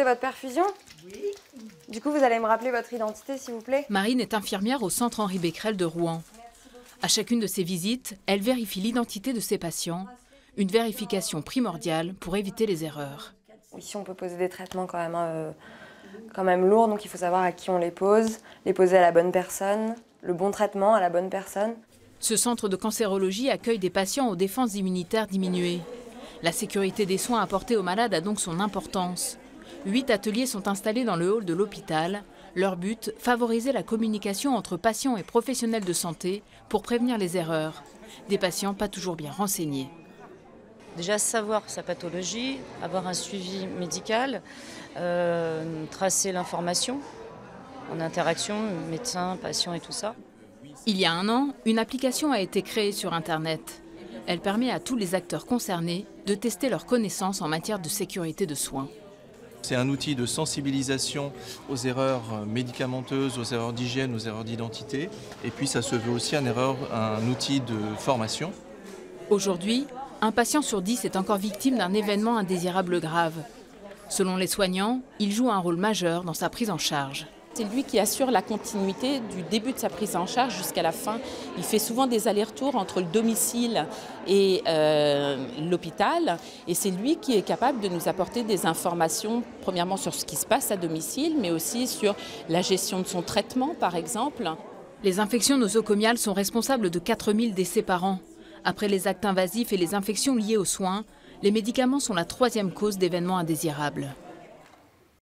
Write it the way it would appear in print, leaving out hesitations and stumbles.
tenter votre perfusion? Oui. Du coup, vous allez me rappeler votre identité, s'il vous plaît? Marine est infirmière au centre Henri Becquerel de Rouen. À chacune de ses visites, elle vérifie l'identité de ses patients, une vérification primordiale pour éviter les erreurs. Ici, on peut poser des traitements quand même lourds, donc il faut savoir à qui on les poser à la bonne personne, le bon traitement à la bonne personne. Ce centre de cancérologie accueille des patients aux défenses immunitaires diminuées. La sécurité des soins apportés aux malades a donc son importance. 8 ateliers sont installés dans le hall de l'hôpital. Leur but, favoriser la communication entre patients et professionnels de santé pour prévenir les erreurs. Des patients pas toujours bien renseignés. Déjà savoir sa pathologie, avoir un suivi médical, tracer l'information en interaction, médecin, patient et tout ça. Il y a un an, une application a été créée sur Internet. Elle permet à tous les acteurs concernés de tester leurs connaissances en matière de sécurité de soins. C'est un outil de sensibilisation aux erreurs médicamenteuses, aux erreurs d'hygiène, aux erreurs d'identité. Et puis ça se veut aussi un outil de formation. Aujourd'hui, un patient sur 10 est encore victime d'un événement indésirable grave. Selon les soignants, il joue un rôle majeur dans sa prise en charge. C'est lui qui assure la continuité du début de sa prise en charge jusqu'à la fin. Il fait souvent des allers-retours entre le domicile et l'hôpital. Et c'est lui qui est capable de nous apporter des informations, premièrement sur ce qui se passe à domicile, mais aussi sur la gestion de son traitement, par exemple. Les infections nosocomiales sont responsables de 4000 décès par an. Après les actes invasifs et les infections liées aux soins, les médicaments sont la 3e cause d'événements indésirables.